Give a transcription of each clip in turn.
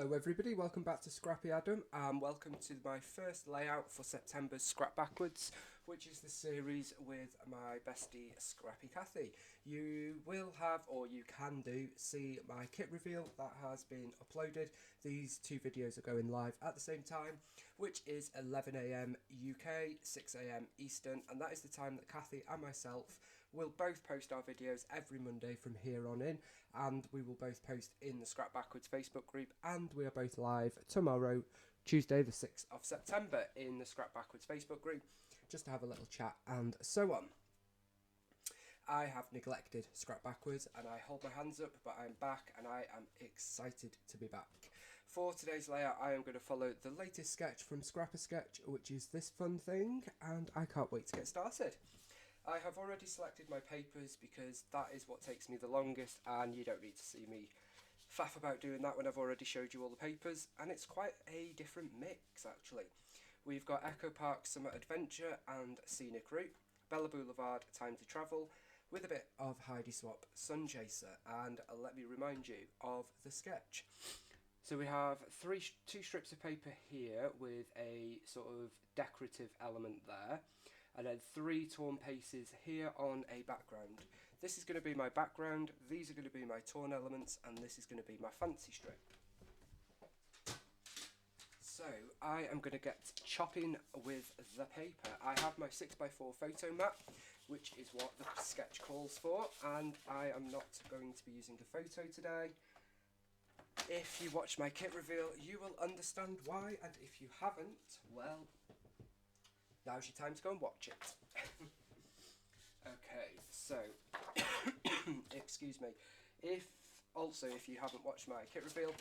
Hello everybody, welcome back to Scrappy Adam and welcome to my first layout for September's Scrap Backwards, which is the series with my bestie Scrappy Cathy. You will have, or you can do, see my kit reveal that has been uploaded. These two videos are going live at the same time, which is 11 AM UK, 6 AM Eastern, and that is the time that Cathy and myself will both post our videos every Monday from here on in, and we will both post in the Scrap Backwards Facebook group, and we are both live tomorrow, Tuesday the 6th of September, in the Scrap Backwards Facebook group, just to have a little chat and so on. I have neglected Scrap Backwards and I hold my hands up, but I'm back and I am excited to be back. For today's layout, I am going to follow the latest sketch from Scrapper Sketch, which is this fun thing, and I can't wait to get started. I have already selected my papers because that is what takes me the longest, and you don't need to see me faff about doing that when I've already showed you all the papers, and it's quite a different mix actually. We've got Echo Park Summer Adventure and Scenic Route, Bella Boulevard Time to Travel, with a bit of Heidi Swap Sun Chaser, and let me remind you of the sketch. So we have two strips of paper here with a sort of decorative element there, and then 3 torn pages here on a background. This is going to be my background, these are going to be my torn elements, and this is going to be my fancy strip. So I am going to get chopping with the paper. I have my 6x4 photo mat, which is what the sketch calls for, and I am not going to be using a photo today. If you watch my kit reveal, you will understand why, and if you haven't, well, now's your time to go and watch it. Okay, so, excuse me, if you haven't watched my kit reveal,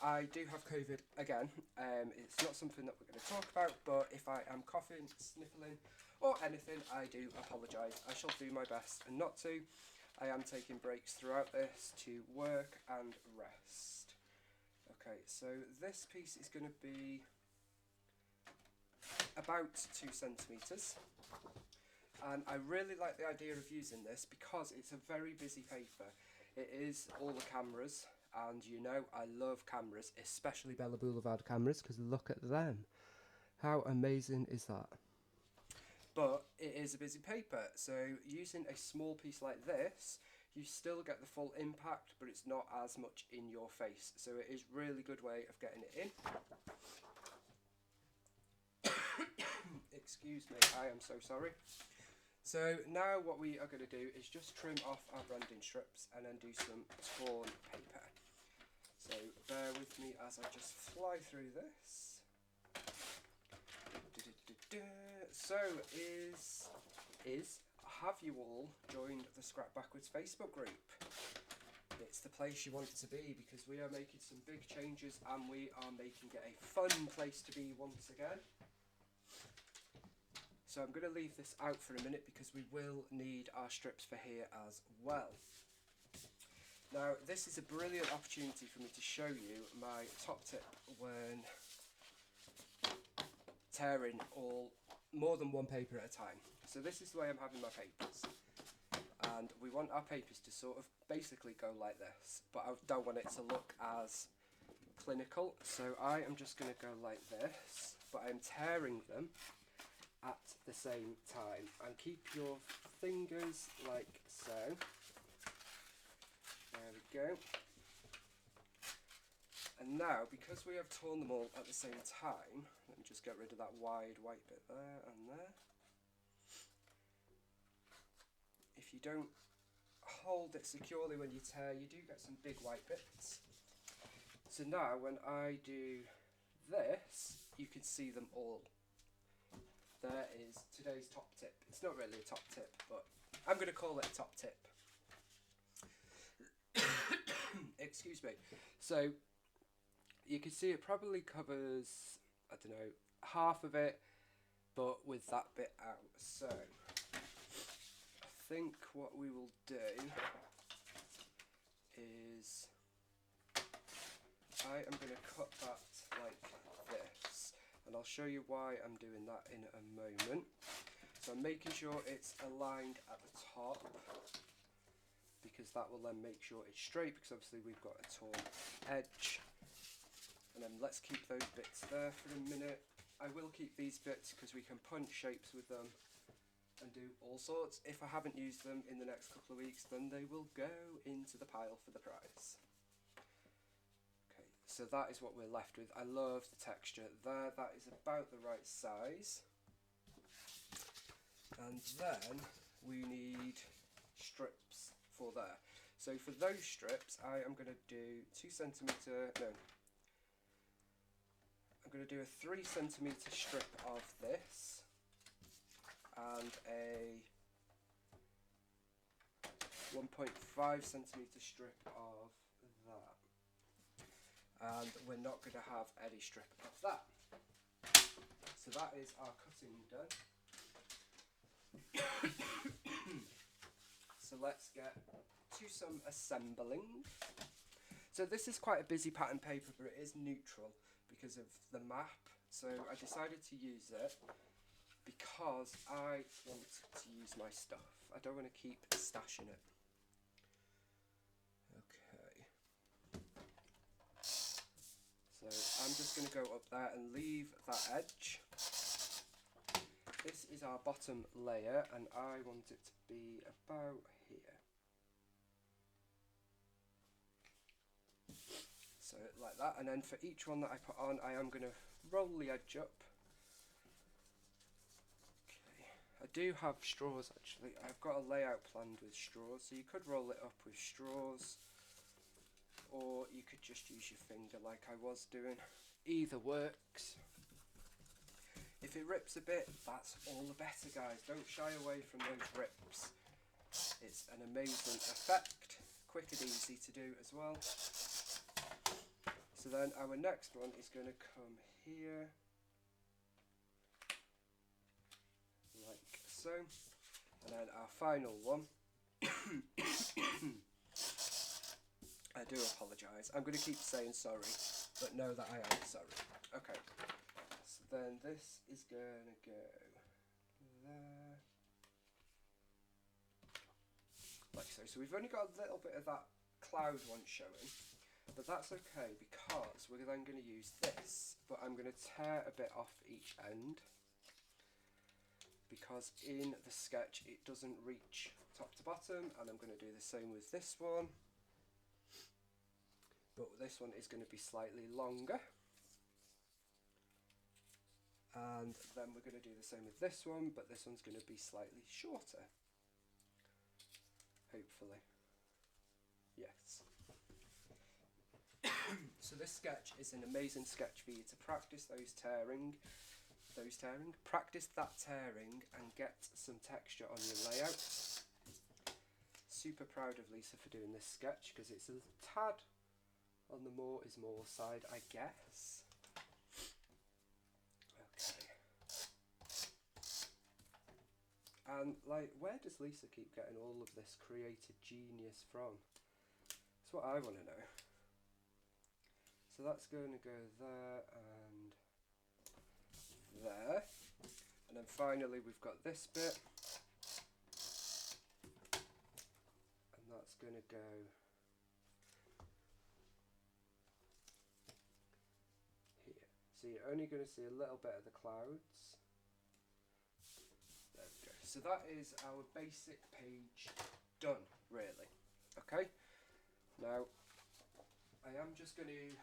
I do have COVID again. It's not something that we're going to talk about, but if I am coughing, sniffling, or anything, I do apologise. I shall do my best not to. I am taking breaks throughout this to work and rest. Okay, so this piece is going to be about 2 centimetres, and I really like the idea of using this because it's a very busy paper. It is all the cameras, and you know I love cameras, especially Bella Boulevard cameras, because look at them. How amazing is that? But it is a busy paper, so using a small piece like this, you still get the full impact, but it's not as much in your face. So it is a really good way of getting it in. Excuse me, I am so sorry. So now what we are going to do is just trim off our branding strips and then do some torn paper. So bear with me as I just fly through this. So have you all joined the Scrap Backwards Facebook group? It's the place you want to be because we are making some big changes and we are making it a fun place to be once again. So I'm going to leave this out for a minute because we will need our strips for here as well. Now this is a brilliant opportunity for me to show you my top tip when tearing more than one paper at a time. So this is the way I'm having my papers, and we want our papers to sort of basically go like this, but I don't want it to look as clinical, so I am just going to go like this, but I'm tearing them at the same time, and keep your fingers like so. There we go. And now, because we have torn them all at the same time, let me just get rid of that wide white bit there and there. If you don't hold it securely when you tear, you do get some big white bits. So now when I do this, you can see them all. There is today's top tip. It's not really a top tip, but I'm going to call it a top tip. Excuse me. So you can see it probably covers, I don't know, half of it, but with that bit out. So I think what we will do is I am going to cut that like this, and I'll show you why I'm doing that in a moment. So I'm making sure it's aligned at the top, because that will then make sure it's straight, because obviously we've got a torn edge. then let's keep those bits there for a minute. I will keep these bits because we can punch shapes with them and do all sorts. If I haven't used them in the next couple of weeks, then they will go into the pile for the prize. Okay, so that is what we're left with. I love the texture there. That is about the right size. And then we need strips for there. So for those strips, I am going to do 2 centimetre, no, I'm going to do a 3 centimetre strip of this and a 1.5 centimetre strip of that. And we're not going to have any strip of that. So that is our cutting done. So let's get to some assembling. So this is quite a busy pattern paper, but it is neutral because of the map. So I decided to use it because I want to use my stuff. I don't want to keep stashing it. Okay. So I'm just going to go up there and leave that edge. This is our bottom layer and I want it to be about here. So like that, and then for each one that I put on, I am going to roll the edge up. Okay, I do have straws actually. I've got a layout planned with straws, so you could roll it up with straws, or you could just use your finger like I was doing. Either works. If it rips a bit, that's all the better, guys. Don't shy away from those rips. It's an amazing effect, quick and easy to do as well. So then our next one is going to come here, like so, and then our final one, I do apologise, I'm going to keep saying sorry, but know that I am sorry. Okay, so then this is going to go there, like so. So we've only got a little bit of that cloud one showing. But that's okay because we're then going to use this, but I'm going to tear a bit off each end because in the sketch it doesn't reach top to bottom, and I'm going to do the same with this one, but this one is going to be slightly longer, and then we're going to do the same with this one, but this one's going to be slightly shorter, hopefully. Yes. So this sketch is an amazing sketch for you to practice practice that tearing and get some texture on your layout. Super proud of Lisa for doing this sketch because it's a tad on the more is more side, I guess. Okay. And like, where does Lisa keep getting all of this creative genius from? That's what I want to know. So that's going to go there and there, and then finally we've got this bit, and that's going to go here. So you're only going to see a little bit of the clouds. There we go. So that is our basic page done, really. Okay, now I am just going to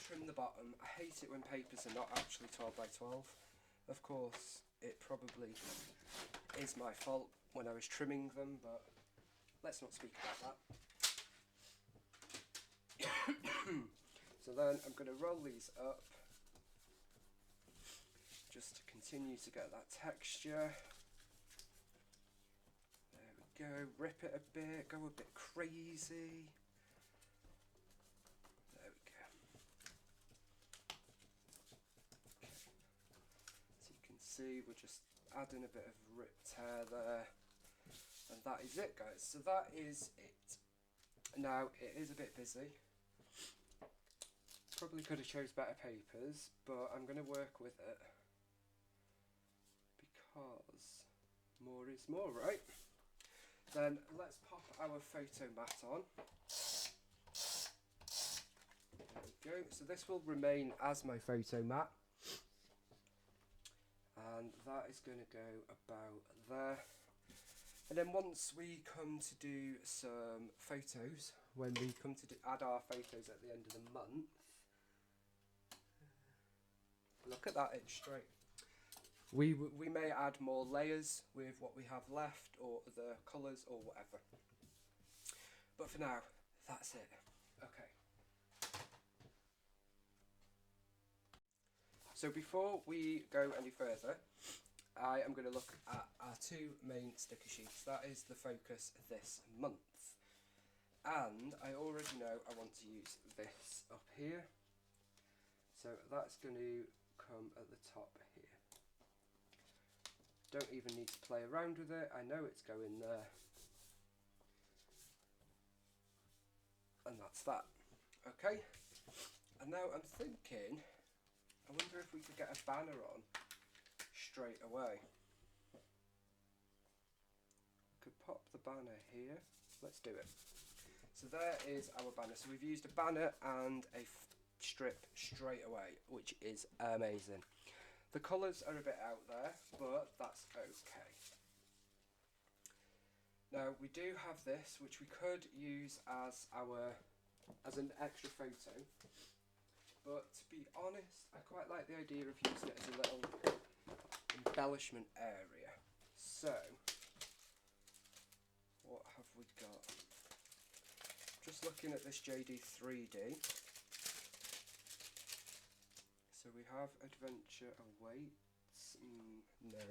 trim the bottom. I hate it when papers are not actually 12 by 12. Of course, it probably is my fault when I was trimming them, but let's not speak about that. So then I'm going to roll these up just to continue to get that texture. There we go. Rip it a bit, go a bit crazy. See, we're just adding a bit of rip tear there, and that is it, guys. So that is it. Now it is a bit busy, probably could have chose better papers, but I'm going to work with it because more is more, right? Then let's pop our photo mat on. There we go. So this will remain as my photo mat. And that is going to go about there. And then once we come to do some photos, when we come to add our photos at the end of the month, look at that, it's straight. We may add more layers with what we have left, or the colours, or whatever. But for now, that's it. Okay. So before we go any further, I am going to look at our two main sticker sheets. That is the focus this month. And I already know I want to use this up here. So that's going to come at the top here. Don't even need to play around with it. I know it's going there. And that's that. Okay. And now I'm thinking, I wonder if we could get a banner on straight away. Could pop the banner here. Let's do it. So there is our banner. So we've used a banner and a strip straight away, which is amazing. The colours are a bit out there, but that's okay. Now we do have this, which we could use as an extra photo. But to be honest, I quite like the idea of using it as a little embellishment area. So, what have we got? Just looking at this JD 3D. So we have Adventure Awaits. No.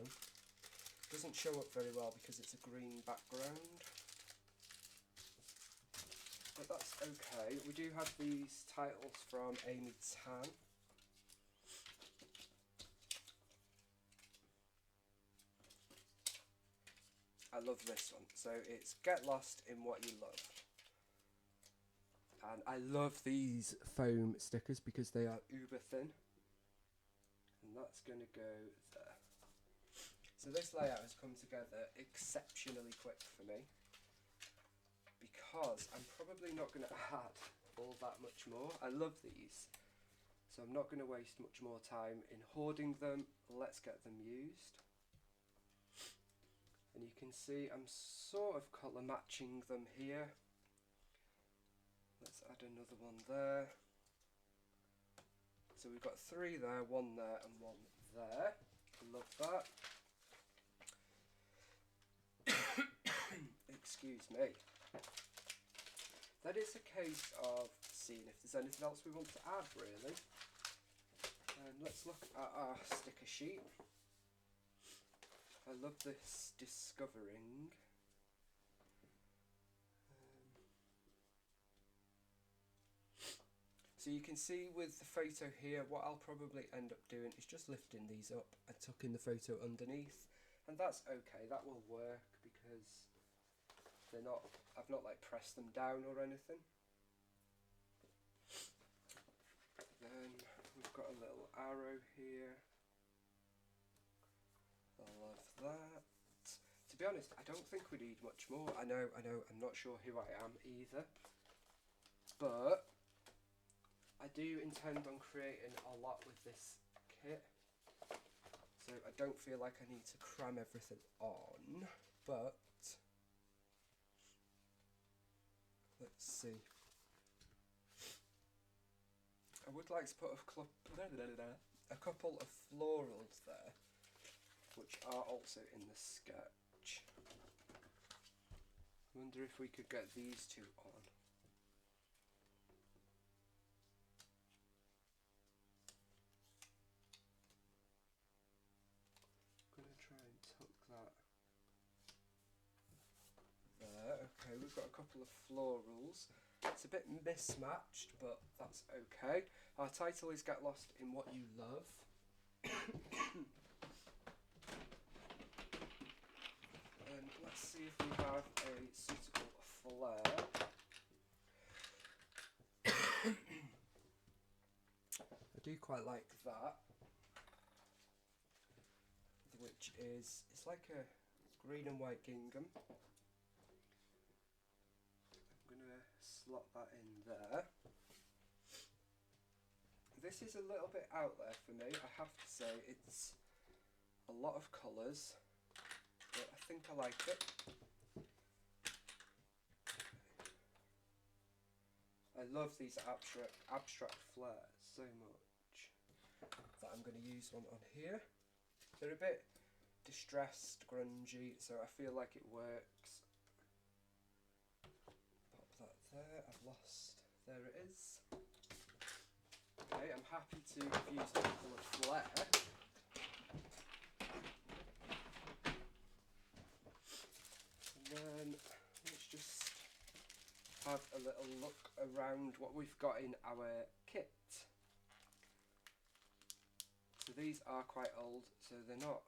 Doesn't show up very well because it's a green background. But that's okay. We do have these titles from Amy Tan. I love this one. So it's Get Lost in What You Love. And I love these foam stickers because they are uber thin. And that's going to go there. So this layout has come together exceptionally quick for me, because I'm probably not going to add all that much more. I love these, so I'm not going to waste much more time in hoarding them. Let's get them used. And you can see I'm sort of colour matching them here. Let's add another one there. So we've got 3 there, 1 there and 1 there. Love that. Excuse me. That is a case of seeing if there's anything else we want to add, really. Let's look at our sticker sheet. I love this discovering. So you can see with the photo here, what I'll probably end up doing is just lifting these up and tucking the photo underneath. And that's okay, that will work because they're not, I've not like pressed them down or anything. Then we've got a little arrow here. I love that. To be honest, I don't think we need much more. I know, I'm not sure who I am either. But I do intend on creating a lot with this kit. So I don't feel like I need to cram everything on, but let's see. I would like to put a couple of florals there, which are also in the sketch. I wonder if we could get these two on. I'm going to try and tuck that there. Okay, we've got a couple of florals. It's a bit mismatched, but that's okay. Our title is Get Lost in What You Love. And let's see if we have a suitable flare. I do quite like that, which is, it's like a green and white gingham. I'm going to slot that in there. this is a little bit out there for me, I have to say. It's a lot of colours, but I think I like it. I love these abstract flares so much that I'm going to use one on here. They're a bit distressed, grungy, so I feel like it works. Pop that there. I've lost. There it is. Okay, I'm happy to have used the colour Flair. And then let's just have a little look around what we've got in our kit. So these are quite old, so they're not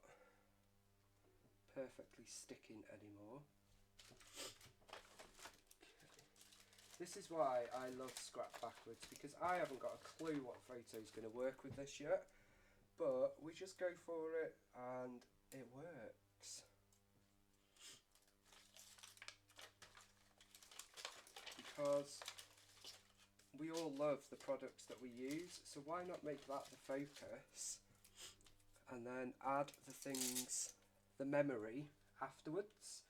perfectly sticking anymore. This is why I love Scrap Backwards, because I haven't got a clue what photo is going to work with this yet, but we just go for it and it works. Because we all love the products that we use, so why not make that the focus and then add the things, the memory afterwards,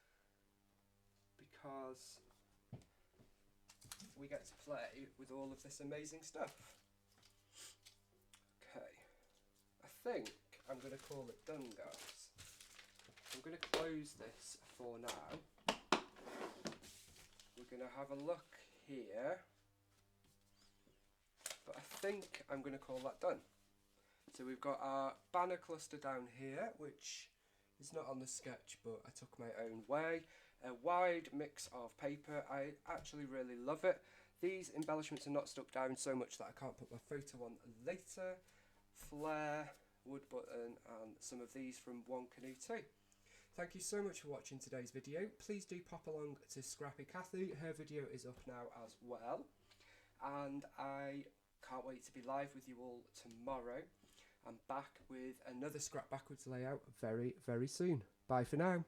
because we get to play with all of this amazing stuff. Okay, I think I'm going to call it done, guys. I'm going to close this for now. We're going to have a look here, but I think I'm going to call that done. So we've got our banner cluster down here, which is not on the sketch, but I took my own way. A wide mix of paper. I actually really love it. These embellishments are not stuck down so much that I can't put my photo on later. Flare, wood button, and some of these from One Canoe too. Thank you so much for watching today's video. Please do pop along to Scrappy Cathy. Her video is up now as well. And I can't wait to be live with you all tomorrow. I'm back with another Scrap Backwards layout very, very soon. Bye for now.